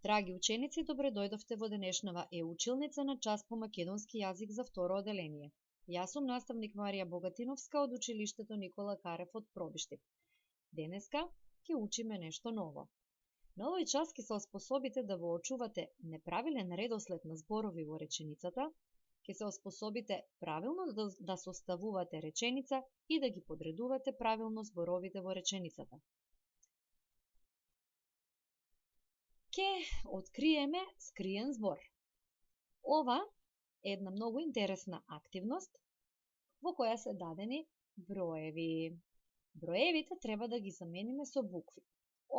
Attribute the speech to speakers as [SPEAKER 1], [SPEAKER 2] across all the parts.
[SPEAKER 1] Драги ученици, добре дојдовте во денешнава училница на час по македонски јазик за второ оделение. Јас сум наставник Марија Богатиновска од училиштето Никола Карев од Пробиштип. Денеска ќе учиме нешто ново. На овој час ќе се оспособите да воочувате неправилен редослед на зборови во реченицата, ќе се оспособите правилно да составувате реченица и да ги подредувате правилно зборовите во реченицата. Ке откриеме скриен збор. Ова е една многу интересна активност во која се дадени броеви. Броевите треба да ги замениме со букви.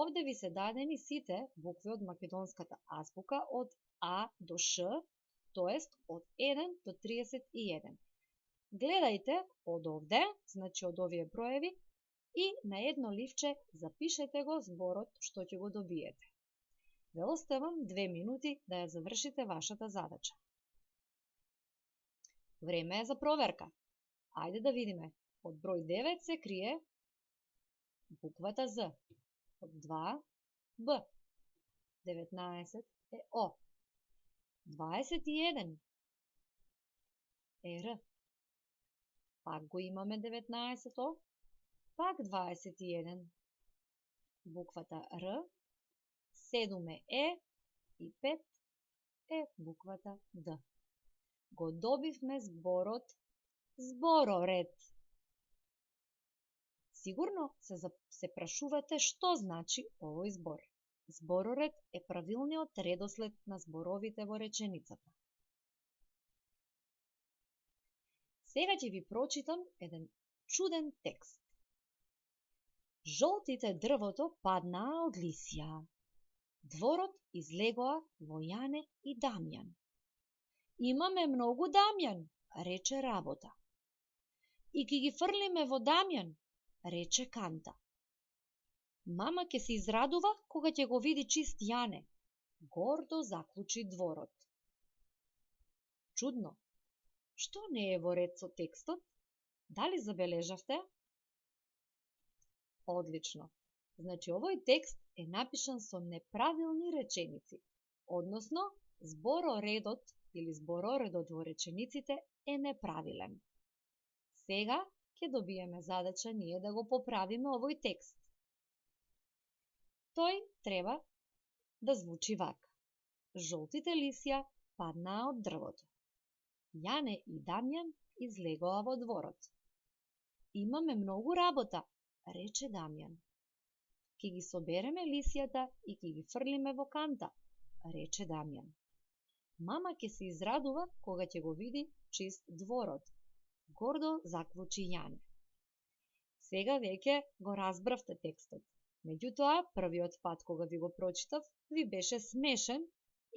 [SPEAKER 1] Овде ви се дадени сите букви од македонската азбука од А до Ш, тоест од 1 до 31. Гледајте од овде, значи од овие броеви, и на едно ливче запишете го зборот што ќе го добиете. Ве оставам 2 минути да ја завршите вашата задача. Време е за проверка. Ајде да видиме. Од број 9 се крие буквата З. Од 2 Б. 19 е О. 21 е Р. Пак го имаме 19 О. Пак 21. Буквата Р. 7 е Е и 5 е буквата Д. Го добивме зборот збороред. Сигурно се прашувате што значи овој збор. Збороред е правилниот редослед на зборовите во реченицата. Сега ќе ви прочитам еден чуден текст. Жолтите дрвото паднаа од Лисија. Дворот излегоа во Јане и Дамјан. Имаме многу Дамјан, рече Работа. И ки ги фрлиме во Дамјан, рече Канта. Мама ќе се израдува кога ќе го види чист Јане. Гордо заклучи Дворот. Чудно. Што не е во ред со текстот? Дали забележавте? Одлично. Значи, овој текст е напишан со неправилни реченици, односно, збороредот или збороредот во речениците е неправилен. Сега ќе добиеме задача ние да го поправиме овој текст. Тој треба да звучи вака. Жолтите лисја паднаа од дрвото. Јане и Дамјан излегоа во дворот. Имаме многу работа, рече Дамјан. Ке ги собереме лисјата и ке ги фрлиме во канта, рече Дамјан. Мама ќе се израдува кога ќе го види чист дворот. Гордо заклучи Јане. Сега веќе го разбравте текстот. Меѓутоа, првиот пат кога ви го прочитав, ви беше смешен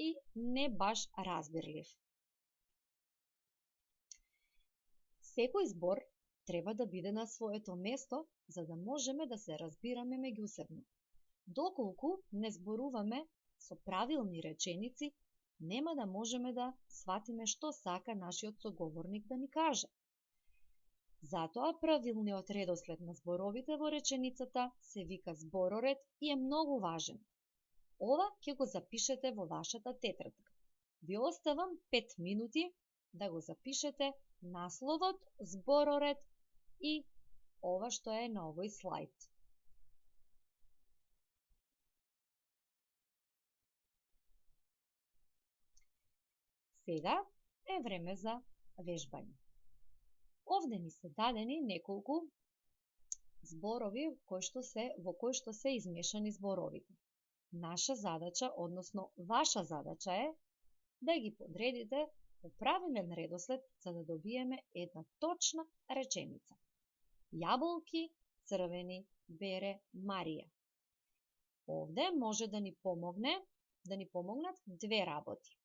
[SPEAKER 1] и не баш разбирлив. Секој збор треба да биде на своето место, за да можеме да се разбираме меѓусебно. Доколку не зборуваме со правилни реченици, нема да можеме да сватиме што сака нашиот соговорник да ни каже. Затоа правилниот редослед на зборовите во реченицата се вика збороред и е многу важен. Ова ќе го запишете во вашата тетрадка. Ви оставам 5 минути да го запишете насловот, збороред и ова што е на овој слайд. Сега е време за вежбање. Овде ни се дадени неколку зборови во кои што се измешани зборовите. Наша задача, односно ваша задача е да ги подредите по правилен редослед за да добиеме една точна реченица. Јаболки, црвени, бере, Марија. Овде може да ни помогнат две работи.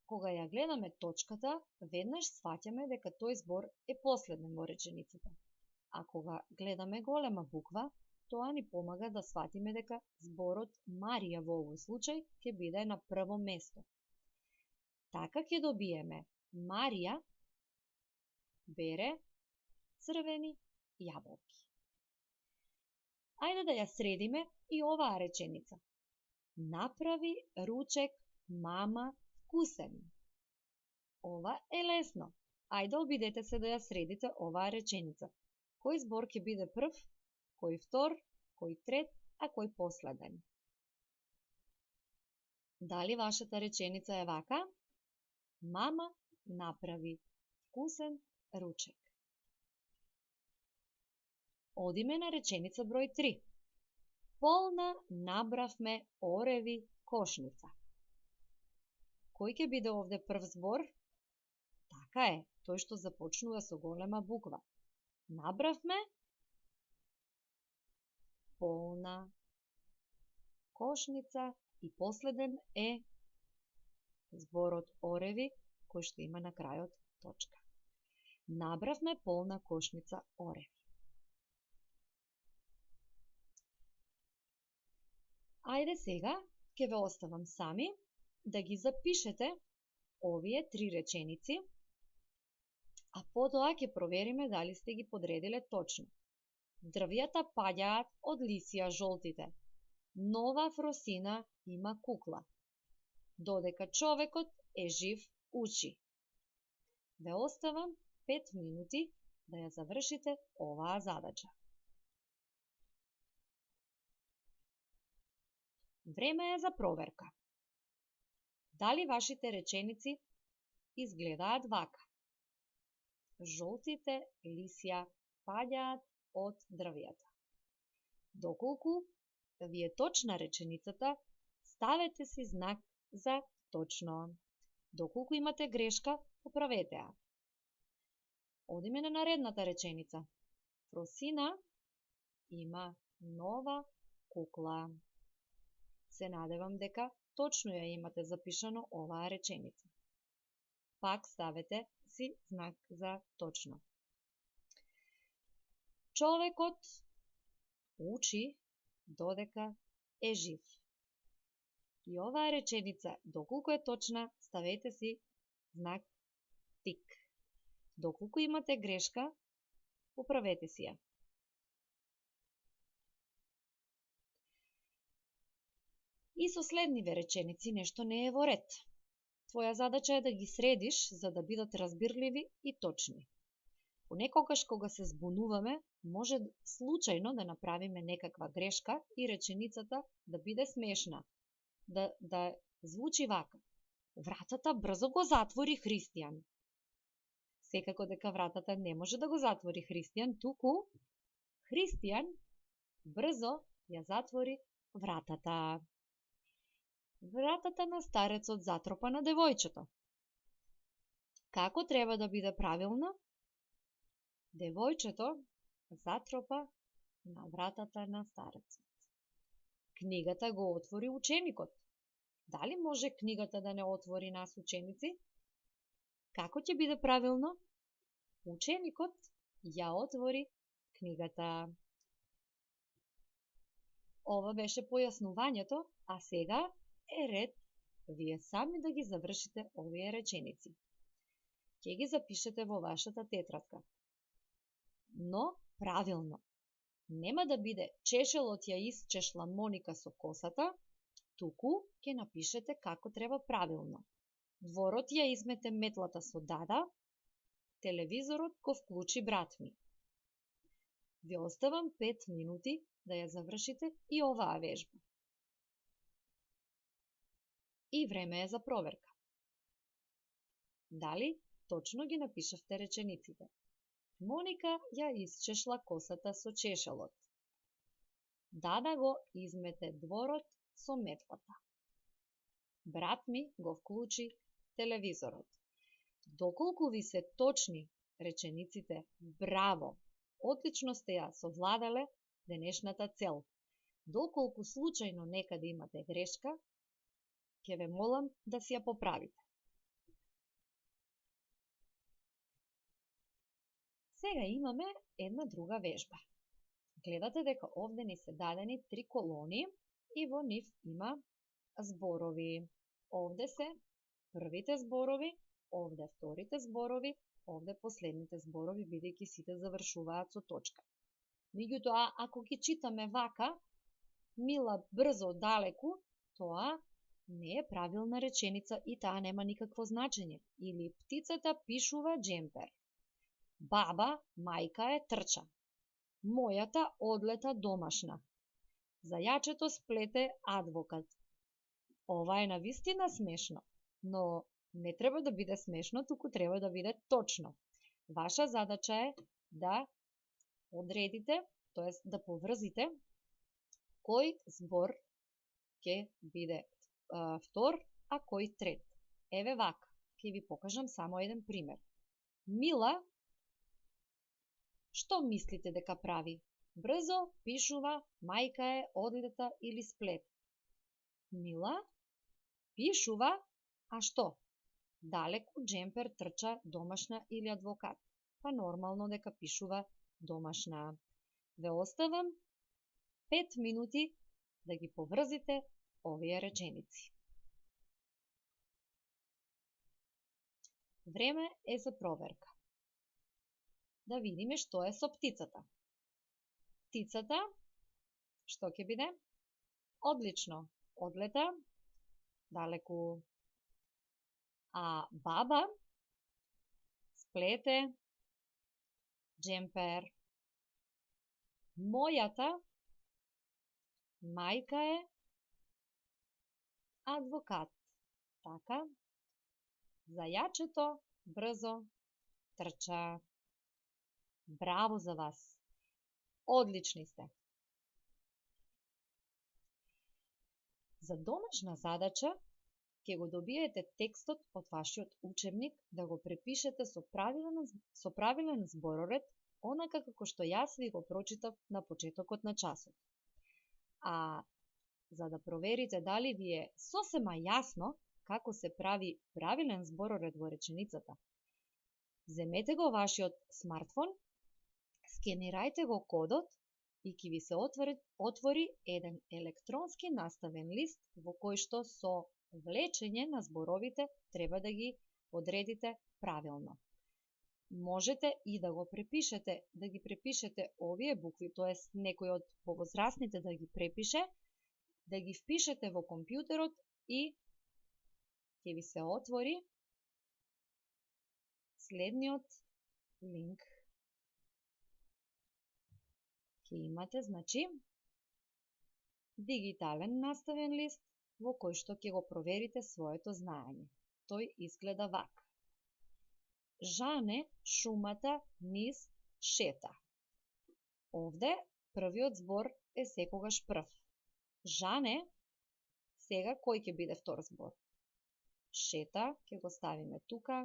[SPEAKER 1] Кога ја гледаме точката, веднаш сваќаме дека тој збор е последен во реченицата. А кога гледаме голема буква, тоа ни помага да сватиме дека зборот Марија во овој случај ќе биде на прво место. Така ќе добиеме Марија бере црвени јаболки. Ајде да ја средиме и оваа реченица. Направи ручек мама вкусен. Ова е лесно. Ајде обидете се да ја средите оваа реченица. Кој збор ќе биде прв, кој втор, кој трет, а кој последен? Дали вашата реченица е вака? Мама направи вкусен ручек. Одиме на реченица број 3. Полна набравме ореви кошница. Кој ќе биде овде прв збор? Така е, тој што започнува со голема буква. Набравме полна кошница и последен е зборот ореви, кој што има на крајот точка. Набравме полна кошница ореви. Ајде сега, ќе ве оставам сами да ги запишете овие 3 реченици, а потоа ќе провериме дали сте ги подредиле точно. Дрвијата паѓаат од лисија жолтите. Нова Фросина има кукла. Додека човекот е жив, учи. Ве оставам 5 минути да ја завршите оваа задача. Време е за проверка. Дали вашите реченици изгледаат вака? Жолтите лисја паѓаат од дрвијата. Доколку ви е точна реченицата, ставете си знак за точно. Доколку имате грешка, поправете ја. Одиме на наредната реченица. Фросина има нова кукла. Се надевам дека точно ја имате запишано оваа реченица. Пак ставете си знак за точно. Човекот учи додека е жив. И оваа реченица, доколку е точна, ставете си знак тик. Доколку имате грешка, поправете си ја. И со следниве реченици нешто не е во ред. Твоја задача е да ги средиш за да бидат разбирливи и точни. Понекогаш кога се збунуваме, може случајно да направиме некаква грешка и реченицата да биде смешна. Да звучи вака. Вратата брзо го затвори Христијан. Секако дека вратата не може да го затвори Христијан, туку Христијан брзо ја затвори вратата. Вратата на старецот затропа на девојчето. Како треба да биде правилно? Девојчето затропа на вратата на старецот. Книгата го отвори ученикот. Дали може книгата да не отвори нас ученици? Како ќе биде правилно? Ученикот ја отвори книгата. Ова беше појаснувањето, а сега е ред вие сами да ги завршите овие реченици. Ќе ги запишете во вашата тетрадка. Но правилно. Нема да биде чешелот ја исчешла Моника со косата, туку ќе напишете како треба правилно. Дворот ја измете метлата со Дада, телевизорот го вклучи брат ми. Ви оставам 5 минути да ја завршите и оваа вежба. И време е за проверка. Дали точно ги напишавте речениците? Моника ја исчешла косата со чешелот. Дада го измете дворот со метлата. Брат ми го вклучи телевизорот. Доколку ви се точни речениците, браво! Отлично сте ја совладале денешната цел. Доколку случајно некаде имате грешка, ќе ве молам да си ја поправите. Сега имаме една друга вежба. Гледате дека овде ни се дадени 3 колони и во нив има зборови. Овде се првите зборови, овде вторите зборови, овде последните зборови, бидејќи сите завршуваат со точка. Меѓутоа, ако ги читаме вака, мила, брзо, далеку, Тоа не е правилна реченица и таа нема никакво значење. Или птицата пишува джемпер. Баба, мајка е трча. Мојата одлета домашна. Зајачето сплете адвокат. Ова е навистина смешно, но не треба да биде смешно, туку треба да биде точно. Ваша задача е да одредите, тоест да поврзите кој збор ќе биде втор, а кој трет. Еве вака, ќе ви покажам само еден пример. Мила, што мислите дека прави? Брзо пишува, мајка е, одлета или сплет. Мила пишува, а што? Далеку джемпер трча домашна или адвокат. Па нормално дека пишува домашна. Ве оставам 5 минути да ги поврзите овие реченици. Време е за проверка. Да видиме што е со птицата. Птицата, што ќе биде? Одлично, одлета, далеку. А баба сплете джемпер. Мојата мајка е адвокат. Така. Зајачето брзо трча. Браво за вас. Одлични сте. За домашна задача ќе го добиете текстот од вашиот учебник да го препишете со правилен збороред, онака како што јас ви го прочитав на почетокот на часот. А за да проверите дали ви е сосема јасно како се прави правилен збороред во реченицата, земете го вашиот смартфон, скенирајте го кодот и ќе ви се отвори еден електронски наставен лист во кој што со влечење на зборовите треба да ги одредите правилно. Можете и да го препишете, да ги препишете овие букви, тоест некој од повозрасните да ги препише, да ги впишете во компјутерот и ќе ви се отвори следниот линк. Ќе имате, значи, дигитален наставен лист во кој што ќе го проверите своето знаење. Тој изгледа вака. Жане шумата низ шета. Овде првиот збор е секогаш прв. Жане, сега кој ќе биде втор збор? Шета, ќе го ставиме тука,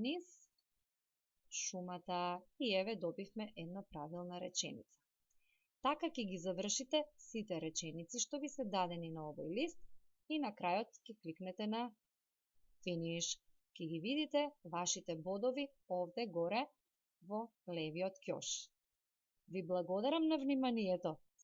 [SPEAKER 1] низ шумата и еве добивме една правилна реченица. Така ќе ги завршите сите реченици што ви се дадени на овој лист и на крајот ќе кликнете на Finish. Ќе ги видите вашите бодови овде горе во левиот ќош. Ви благодарам на вниманието.